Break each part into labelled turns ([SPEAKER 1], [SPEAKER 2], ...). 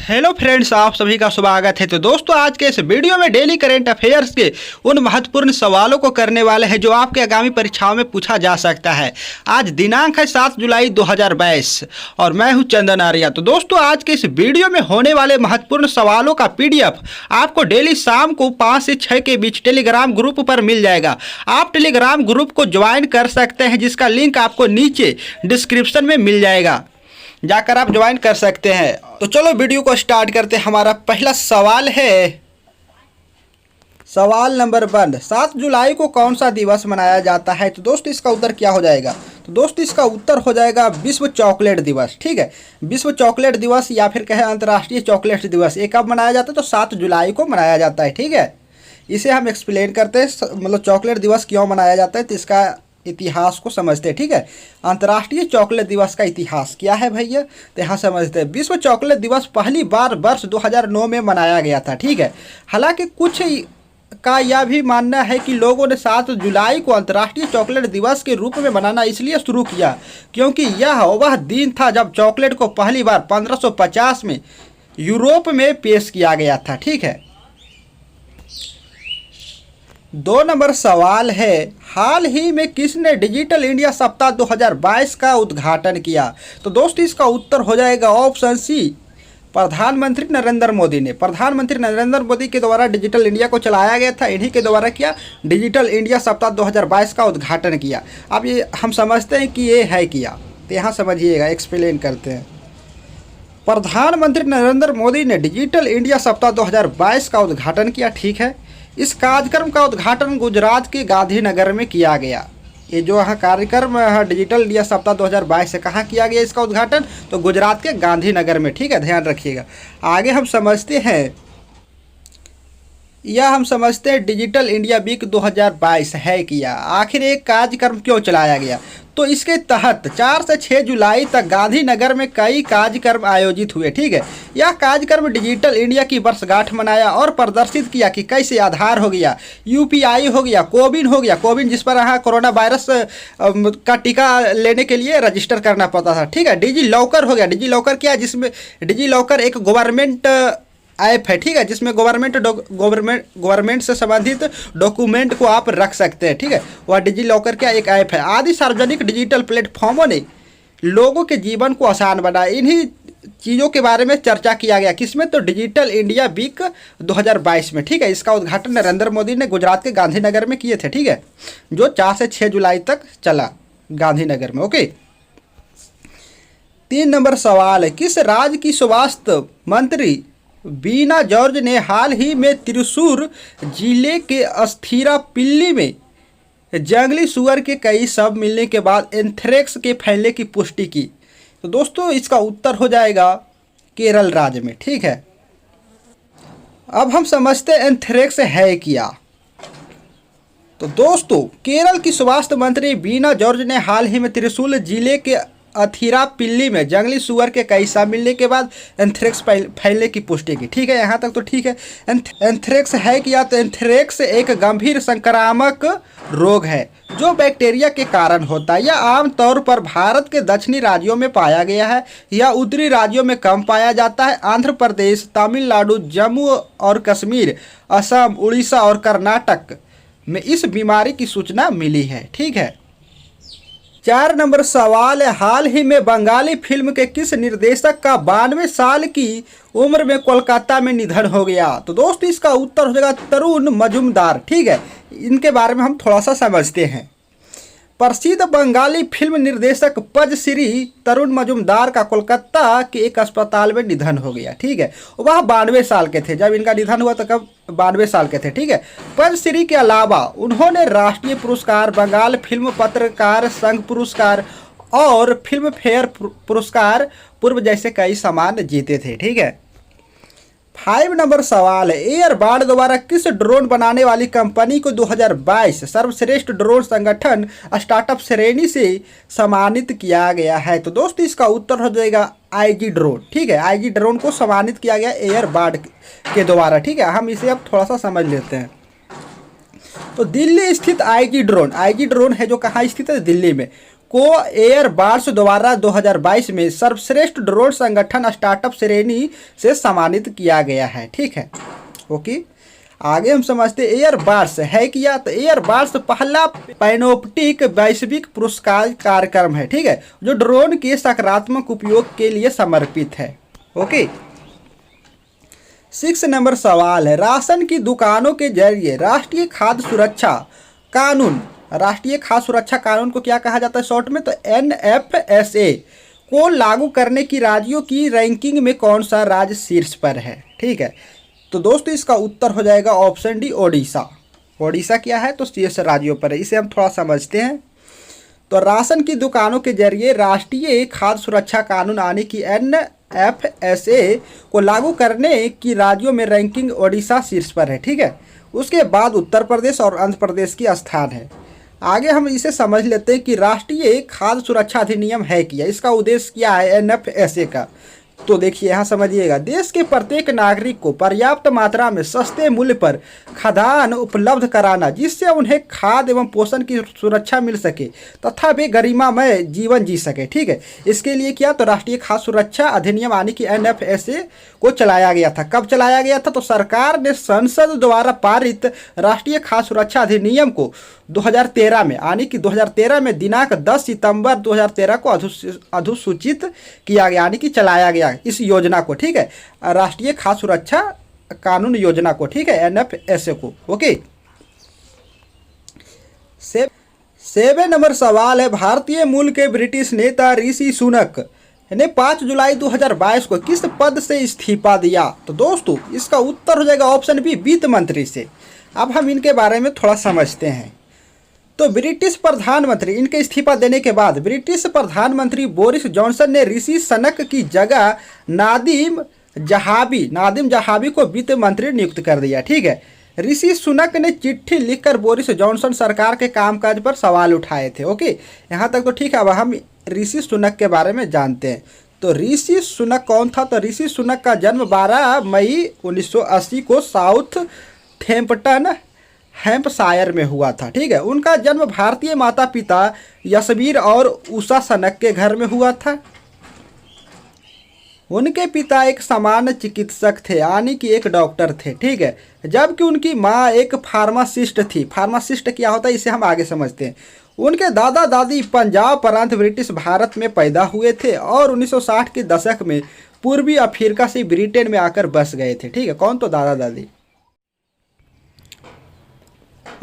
[SPEAKER 1] Hello friends, आप सभी का स्वागत है। तो दोस्तों, आज के इस वीडियो में डेली करंट अफेयर्स के उन महत्वपूर्ण सवालों को करने वाले हैं जो आपके आगामी परीक्षाओं में पूछा जा सकता है। आज दिनांक है 7 जुलाई 2022 और मैं हूं चंदन आर्या। तो दोस्तों, आज के इस वीडियो में होने वाले महत्वपूर्ण सवालों का PDF आपको डेली शाम को 5 से 6 के बीच टेलीग्राम ग्रुप पर मिल जाएगा। आप टेलीग्राम ग्रुप को ज्वाइन कर सकते हैं, जिसका लिंक आपको नीचे डिस्क्रिप्शन में मिल जाएगा, जाकर आप ज्वाइन कर सकते हैं। तो चलो वीडियो को स्टार्ट करते हैं। हमारा पहला सवाल है, सवाल नंबर 1, 7 जुलाई को कौन सा दिवस मनाया जाता है? तो दोस्तों, इसका उत्तर क्या हो जाएगा? तो दोस्तों, इसका उत्तर हो जाएगा विश्व चॉकलेट दिवस। ठीक है, विश्व चॉकलेट दिवस या फिर कहें अंतर्राष्ट्रीय चॉकलेट दिवस। ये कब मनाया जाता है? तो 7 जुलाई को मनाया जाता है। ठीक है, इसे हम एक्सप्लेन करते हैं, मतलब चॉकलेट दिवस क्यों मनाया जाता है, तो इसका इतिहास को समझते हैं। ठीक है, अंतर्राष्ट्रीय चॉकलेट दिवस का इतिहास क्या है भैया, तो यहाँ समझते हैं। विश्व चॉकलेट दिवस पहली बार वर्ष 2009 में मनाया गया था। ठीक है, हालांकि कुछ का यह भी मानना है कि लोगों ने 7 जुलाई को अंतर्राष्ट्रीय चॉकलेट दिवस के रूप में मनाना इसलिए शुरू किया क्योंकि यह वह दिन था जब चॉकलेट को पहली बार 1550 में यूरोप में पेश किया गया था। ठीक है, 2 नंबर सवाल है, हाल ही में किसने डिजिटल इंडिया सप्ताह 2022 का उद्घाटन किया? तो दोस्तों, इसका उत्तर हो जाएगा ऑप्शन सी, प्रधानमंत्री नरेंद्र मोदी ने। प्रधानमंत्री नरेंद्र मोदी के द्वारा डिजिटल इंडिया को चलाया गया था, इन्हीं के द्वारा किया डिजिटल इंडिया सप्ताह 2022 का उद्घाटन किया। अब ये हम समझते हैं कि ये है किया, तो यहाँ समझिएगा, एक्सप्लेन करते हैं। प्रधानमंत्री नरेंद्र मोदी ने डिजिटल इंडिया सप्ताह 2022 का उद्घाटन किया। ठीक है, इस कार्यक्रम का उद्घाटन गुजरात के गांधीनगर में किया गया। ये जो यहाँ कार्यक्रम डिजिटल इंडिया सप्ताह 2022 से कहाँ किया गया इसका उद्घाटन? तो गुजरात के गांधीनगर में। ठीक है, ध्यान रखिएगा। आगे हम समझते हैं, यह हम समझते हैं डिजिटल इंडिया वीक 2022 है किया। आखिर एक कार्यक्रम क्यों चलाया गया? तो इसके तहत 4 से 6 जुलाई तक गांधीनगर में कई कार्यक्रम आयोजित हुए। ठीक है, यह कार्यक्रम डिजिटल इंडिया की वर्षगांठ मनाया और प्रदर्शित किया कि कैसे आधार हो गया, UPI हो गया, कोविन हो गया। कोविन जिस पर यहाँ कोरोना वायरस का टीका लेने के लिए रजिस्टर करना पड़ता था। ठीक है, डिजी लॉकर हो गया। डिजी लॉकर क्या है? जिसमें डिजी लॉकर एक गवर्नमेंट ऐप है। ठीक है, जिसमें गवर्नमेंट से संबंधित डॉक्यूमेंट को आप रख सकते हैं। ठीक है, वह डिजी लॉकर का एक ऐप है। आदि सार्वजनिक डिजिटल प्लेटफॉर्मों ने लोगों के जीवन को आसान बनाया। इन्हीं चीज़ों के बारे में चर्चा किया गया, किसमें? तो डिजिटल इंडिया वीक 2022 में। ठीक है, इसका उद्घाटन नरेंद्र मोदी ने गुजरात के गांधीनगर में किए थे। ठीक है, जो 4 से 6 जुलाई तक चला गांधीनगर में। ओके, 3 नंबर सवाल है, किस राज्य की स्वास्थ्य मंत्री बीना जॉर्ज ने हाल ही में त्रिशूर जिले के अस्थिरा पिल्ली में जंगली सुअर के कई शव मिलने के बाद एंथ्रेक्स के फैलने की पुष्टि की? तो दोस्तों, इसका उत्तर हो जाएगा केरल राज्य में। ठीक है, अब हम समझते हैं एंथ्रेक्स है क्या। तो दोस्तों, केरल की स्वास्थ्य मंत्री बीना जॉर्ज ने हाल ही में त्रिशूर जिले के अथिरा पिल्ली में जंगली सुअर के कई शव मिलने के बाद एंथ्रेक्स फैलने की पुष्टि की। ठीक है, यहाँ तक तो ठीक है। एंथ्रेक्स है क्या? तो एंथ्रेक्स एक गंभीर संक्रामक रोग है जो बैक्टीरिया के कारण होता है। यह आमतौर पर भारत के दक्षिणी राज्यों में पाया गया है। यह उत्तरी राज्यों में कम पाया जाता है। आंध्र प्रदेश, तमिलनाडु, जम्मू और कश्मीर, असम, उड़ीसा और कर्नाटक में इस बीमारी की सूचना मिली है। ठीक है, 4 नंबर सवाल है, हाल ही में बंगाली फिल्म के किस निर्देशक का 92 साल की उम्र में कोलकाता में निधन हो गया? तो दोस्तों, इसका उत्तर हो जाएगा तरुण मजूमदार। ठीक है, इनके बारे में हम थोड़ा सा समझते हैं। प्रसिद्ध बंगाली फिल्म निर्देशक पद्मश्री तरुण मजूमदार का कोलकाता के एक अस्पताल में निधन हो गया। ठीक है, वह 92 साल के थे जब इनका निधन हुआ, तो कब? 92 साल के थे। ठीक है, पद्मश्री के अलावा उन्होंने राष्ट्रीय पुरस्कार, बंगाल फिल्म पत्रकार संघ पुरस्कार और फिल्म फेयर पुरस्कार पूर्व जैसे कई सम्मान जीते थे। ठीक है, 5 नंबर सवाल है, एयरबड द्वारा किस ड्रोन बनाने वाली कंपनी को 2022 सर्वश्रेष्ठ ड्रोन संगठन स्टार्टअप श्रेणी से सम्मानित किया गया है? तो दोस्तों, इसका उत्तर हो जाएगा IG ड्रोन। ठीक है, IG ड्रोन को सम्मानित किया गया एयरबड के द्वारा। ठीक है, हम इसे अब थोड़ा सा समझ लेते हैं। तो दिल्ली स्थित IG ड्रोन है जो कहाँ स्थित है? दिल्ली में। को एयर बार्स द्वारा 2022 में सर्वश्रेष्ठ ड्रोन संगठन स्टार्टअप श्रेणी से सम्मानित किया गया है। ठीक है, ओके। आगे हम समझते एयर बार्स है क्या। तो एयर बार्स पहला पैनोप्टिक वैश्विक पुरस्कार कार्यक्रम है, ठीक है, जो ड्रोन के सकारात्मक उपयोग के लिए समर्पित है। ओके, 6 नंबर सवाल है, राशन की दुकानों के जरिए राष्ट्रीय खाद्य सुरक्षा कानून, राष्ट्रीय खाद्य सुरक्षा कानून को क्या कहा जाता है शॉर्ट में, तो NFSA को लागू करने की राज्यों की रैंकिंग में कौन सा राज्य शीर्ष पर है। ठीक है, तो दोस्तों इसका उत्तर हो जाएगा ऑप्शन डी, ओडिशा। ओडिशा क्या है, तो शीर्ष राज्यों पर है। इसे हम थोड़ा समझते हैं। तो राशन की दुकानों के जरिए राष्ट्रीय खाद्य सुरक्षा कानून आने की NFSA को लागू करने की राज्यों में रैंकिंग ओडिशा शीर्ष पर है। ठीक है, उसके बाद उत्तर प्रदेश और आंध्र प्रदेश की स्थान है। आगे हम इसे समझ लेते हैं कि राष्ट्रीय खाद्य सुरक्षा अधिनियम है क्या, इसका उद्देश्य क्या है NFSA का। तो देखिए यहाँ समझिएगा, देश के प्रत्येक नागरिक को पर्याप्त मात्रा में सस्ते मूल्य पर खाद्यान्न उपलब्ध कराना, जिससे उन्हें खाद्य एवं पोषण की सुरक्षा मिल सके तथा वे गरिमामय जीवन जी सके। ठीक है, इसके लिए क्या, तो राष्ट्रीय खाद्य सुरक्षा अधिनियम यानी कि NFSA को चलाया गया था। कब चलाया गया था, तो सरकार ने संसद द्वारा पारित राष्ट्रीय खाद्य सुरक्षा अधिनियम को 2013 में यानी कि 2013 में दिनांक 10 सितंबर 2013 को अधिसूचित किया गया यानी कि चलाया गया इस योजना को। ठीक है, राष्ट्रीय खाद्य सुरक्षा कानून योजना को। ठीक है, NFSA को। ओके, 7 नंबर सवाल है, भारतीय मूल के ब्रिटिश नेता ऋषि सुनक ने 5 जुलाई 2022 को किस पद से इस्तीफा दिया। तो दोस्तों इसका उत्तर हो जाएगा ऑप्शन बी, वित्त मंत्री से। अब हम इनके बारे में थोड़ा समझते हैं। तो ब्रिटिश प्रधानमंत्री, इनके इस्तीफा देने के बाद ब्रिटिश प्रधानमंत्री बोरिस जॉनसन ने ऋषि सुनक की जगह नादिम जहाबी को वित्त मंत्री नियुक्त कर दिया। ठीक है, ऋषि सुनक ने चिट्ठी लिखकर बोरिस जॉनसन सरकार के कामकाज पर सवाल उठाए थे। ओके, यहाँ तक तो ठीक है। अब हम ऋषि सुनक के बारे में जानते हैं। तो ऋषि सुनक कौन था, तो ऋषि सुनक का जन्म 12 मई 1980 को साउथ थेम्पटन हैम्पशायर में हुआ था। ठीक है, उनका जन्म भारतीय माता पिता यशवीर और उषा सनक के घर में हुआ था। उनके पिता एक सामान्य चिकित्सक थे यानी कि एक डॉक्टर थे। ठीक है, जबकि उनकी माँ एक फार्मासिस्ट थी। फार्मासिस्ट क्या होता है इसे हम आगे समझते हैं। उनके दादा दादी पंजाब प्रांत ब्रिटिश भारत में पैदा हुए थे और 1960 के दशक में पूर्वी अफ्रीका से ब्रिटेन में आकर बस गए थे। ठीक है, कौन, तो दादा दादी।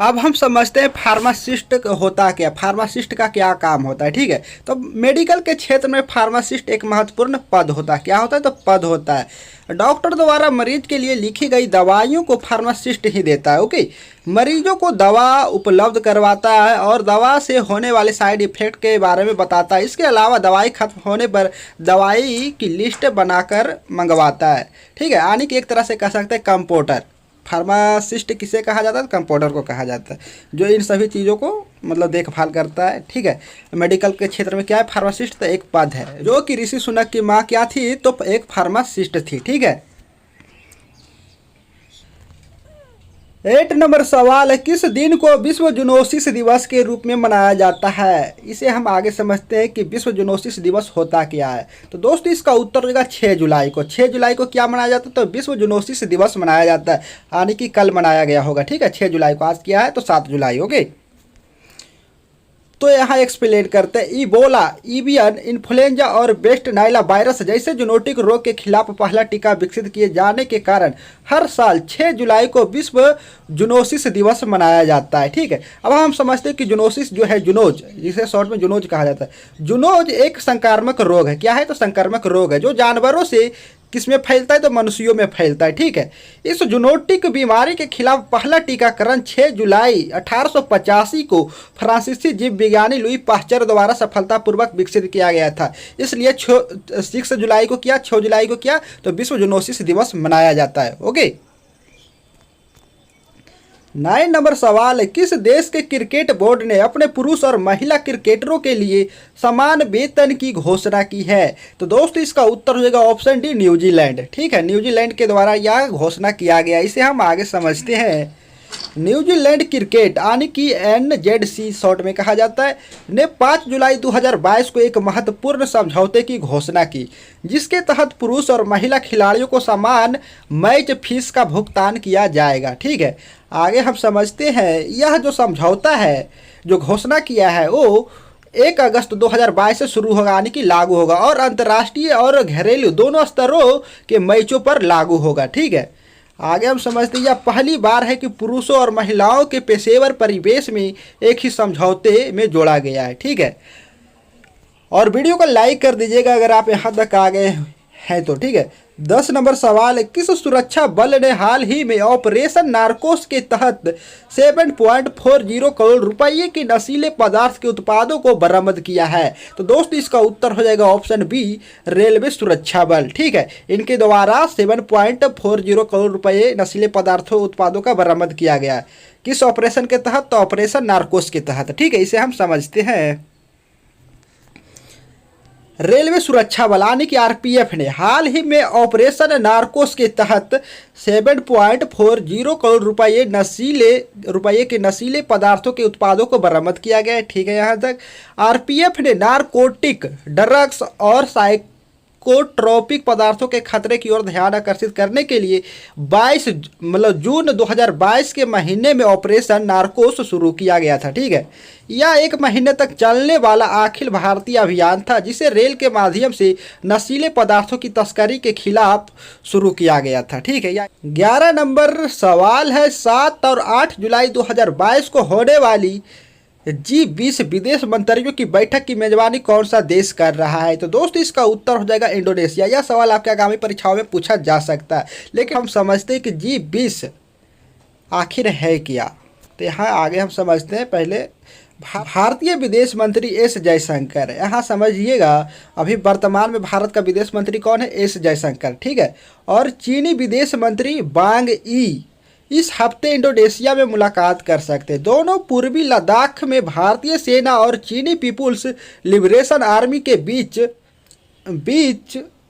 [SPEAKER 1] अब हम समझते हैं फार्मासिस्ट होता क्या, फार्मासिस्ट का क्या काम होता है। ठीक है, तो मेडिकल के क्षेत्र में फार्मासिस्ट एक महत्वपूर्ण पद होता है। क्या होता है, तो पद होता है। डॉक्टर द्वारा मरीज के लिए लिखी गई दवाइयों को फार्मासिस्ट ही देता है। ओके, मरीजों को दवा उपलब्ध करवाता है और दवा से होने वाले साइड इफेक्ट के बारे में बताता है। इसके अलावा दवाई खत्म होने पर दवाई की लिस्ट बनाकर मंगवाता है। ठीक है, यानी कि एक तरह से कह सकते हैं कंपाउंडर। फार्मासिस्ट किसे कहा जाता है, कंपाउंडर को कहा जाता है, जो इन सभी चीज़ों को मतलब देखभाल करता है। ठीक है, मेडिकल के क्षेत्र में क्या है, फार्मासिस्ट तो एक पद है। जो कि ऋषि सुनक की माँ क्या थी, तो एक फार्मासिस्ट थी। ठीक है, 8 नंबर सवाल है, किस दिन को विश्व जूनोसिस दिवस के रूप में मनाया जाता है। इसे हम आगे समझते हैं कि विश्व जूनोसिस दिवस होता क्या है। तो दोस्तों इसका उत्तर होगा 6 जुलाई को। 6 जुलाई को क्या मनाया जाता है, तो विश्व जूनोसिस दिवस मनाया जाता है, यानी कि कल मनाया गया होगा। ठीक है, 6 जुलाई को। आज क्या है, तो 7 जुलाई। ओके, तो यहाँ एक्सप्लेन करते हैं। इबोला, एवियन इन्फ्लुएंजा और वेस्ट नाइला वायरस जैसे जूनोटिक रोग के खिलाफ पहला टीका विकसित किए जाने के कारण हर साल 6 जुलाई को विश्व जूनोसिस दिवस मनाया जाता है। ठीक है, अब हम समझते हैं कि जूनोसिस जो है, जूनोज जिसे शॉर्ट में जूनोज कहा जाता है। जूनोज एक संक्रामक रोग है। क्या है, तो संक्रामक रोग है जो जानवरों से किसमें फैलता है, तो मनुष्यों में फैलता है। ठीक है, इस जूनोटिक बीमारी के खिलाफ पहला टीकाकरण 6 जुलाई 1885 को फ्रांसीसी जीव विज्ञानी लुई पास्चर द्वारा सफलतापूर्वक विकसित किया गया था। इसलिए 6 जुलाई को किया, 6 जुलाई को किया, तो विश्व जूनोसिस दिवस मनाया जाता है। ओके, 9 नंबर सवाल है, किस देश के क्रिकेट बोर्ड ने अपने पुरुष और महिला क्रिकेटरों के लिए समान वेतन की घोषणा की है। तो दोस्तों इसका उत्तर हो जाएगा ऑप्शन डी, न्यूजीलैंड। ठीक है, न्यूजीलैंड के द्वारा यह घोषणा किया गया। इसे हम आगे समझते हैं न्यूजीलैंड क्रिकेट यानी कि NZC शॉर्ट में कहा जाता है ने 5 जुलाई 2022 को एक महत्वपूर्ण समझौते की घोषणा की, जिसके तहत पुरुष और महिला खिलाड़ियों को समान मैच फीस का भुगतान किया जाएगा। ठीक है, आगे हम समझते हैं यह जो समझौता है, जो घोषणा किया है, वो 1 अगस्त 2022 से शुरू होगा यानी कि लागू होगा और अंतर्राष्ट्रीय और घरेलू दोनों स्तरों के मैचों पर लागू होगा। ठीक है, आगे हम समझते हैं यह पहली बार है कि पुरुषों और महिलाओं के पेशेवर परिवेश में एक ही समझौते में जोड़ा गया है। ठीक है, और वीडियो को लाइक कर दीजिएगा अगर आप यहाँ तक आ गए हैं तो। ठीक है, 10 नंबर सवाल है, किस सुरक्षा बल ने हाल ही में ऑपरेशन नार्कोस के तहत 7.40 करोड़ रुपये के नशीले पदार्थ के उत्पादों को बरामद किया है? तो दोस्त इसका उत्तर हो जाएगा ऑप्शन बी, रेलवे सुरक्षा बल। ठीक है, इनके द्वारा 7.40 करोड़ रुपये नशीले पदार्थों उत्पादों का बरामद किया गया। किस ऑपरेशन के तहत? तो ऑपरेशन नार्कोस के तहत। ठीक है, इसे हम समझते हैं। रेलवे सुरक्षा बल यानी कि RPF ने हाल ही में ऑपरेशन नार्कोस के तहत 7.40 करोड़ रुपये के नशीले पदार्थों के उत्पादों को बरामद किया गया है। ठीक है, यहाँ तक RPF ने नारकोटिक ड्रग्स और साइकोट्रोपिक पदार्थों के खतरे की ओर ध्यान आकर्षित करने के लिए 22 जून 2022 के महीने में ऑपरेशन नार्कोस शुरू किया गया था। ठीक है, यह 1 महीने तक चलने वाला अखिल भारतीय अभियान था, जिसे रेल के माध्यम से नशीले पदार्थों की तस्करी के खिलाफ शुरू किया गया था। ठीक है, 11 नंबर सवाल है, 7 और 8 जुलाई 2022 को होने वाली G20 विदेश मंत्रियों की बैठक की मेजबानी कौन सा देश कर रहा है? तो दोस्त इसका उत्तर हो जाएगा इंडोनेशिया। यह सवाल आपके आगामी परीक्षाओं में पूछा जा सकता है, लेकिन हम समझते हैं कि G20 आखिर है क्या। तो यहाँ आगे हम समझते हैं। पहले भारतीय विदेश मंत्री एस जयशंकर। यहाँ समझिएगा अभी वर्तमान में भारत का विदेश मंत्री कौन है? एस जयशंकर। ठीक है, और चीनी विदेश मंत्री वांग यी इस हफ्ते इंडोनेशिया में मुलाकात कर सकते हैं। दोनों पूर्वी लद्दाख में भारतीय सेना और चीनी पीपुल्स लिबरेशन आर्मी के बीच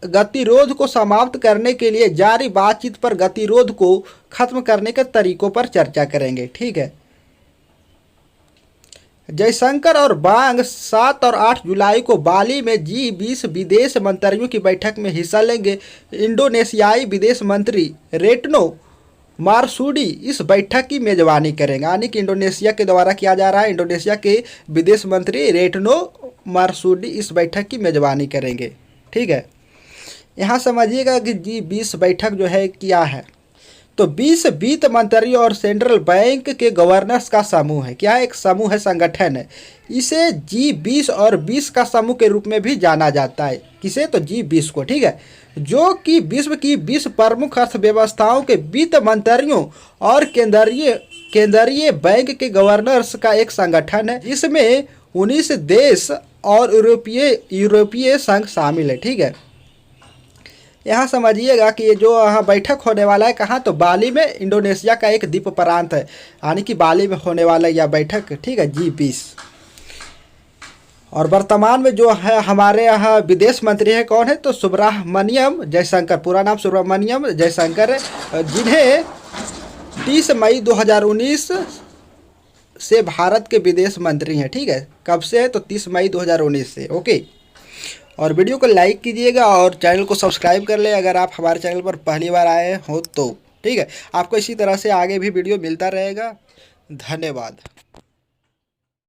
[SPEAKER 1] गतिरोध को समाप्त करने के लिए जारी बातचीत पर गतिरोध को खत्म करने के तरीकों पर चर्चा करेंगे। ठीक है, जयशंकर और वांग 7 और 8 जुलाई को बाली में G20 विदेश मंत्रियों की बैठक में हिस्सा लेंगे। इंडोनेशियाई विदेश मंत्री रेटनो मारसूडी इस बैठक की मेजबानी करेंगे, यानी कि इंडोनेशिया के द्वारा किया जा रहा है। इंडोनेशिया के विदेश मंत्री रेटनो मारसूडी इस बैठक की मेजबानी करेंगे। ठीक है, यहाँ समझिएगा कि G20 बैठक जो है क्या है, तो 20 वित्त मंत्रियों और सेंट्रल बैंक के गवर्नर्स का समूह है। क्या है? एक समूह है, संगठन है। इसे G20 और 20 का समूह के रूप में भी जाना जाता है। किसे? तो G20 को। ठीक है, जो कि विश्व की 20 प्रमुख अर्थव्यवस्थाओं के वित्त मंत्रियों और केंद्रीय बैंक के गवर्नर्स का एक संगठन है, जिसमें 19 देश और यूरोपीय संघ शामिल है। ठीक है, यहाँ समझिएगा कि ये जो यहाँ बैठक होने वाला है कहाँ? तो बाली में, इंडोनेशिया का एक द्वीप प्रांत है, यानी कि बाली में होने वाला है यह बैठक। ठीक है, G20। और वर्तमान में जो है हमारे यहाँ विदेश मंत्री है कौन है? तो सुब्रमण्यम जयशंकर। पूरा नाम सुब्रमण्यम जयशंकर है, जिन्हें 30 मई 2019 से भारत के विदेश मंत्री हैं। ठीक है, कब से है? तो 30 मई 2019 से। ओके, और वीडियो को लाइक कीजिएगा और चैनल को सब्सक्राइब कर ले अगर आप हमारे चैनल पर पहली बार आए हो तो। ठीक है, आपको इसी तरह से आगे भी वीडियो मिलता रहेगा। धन्यवाद।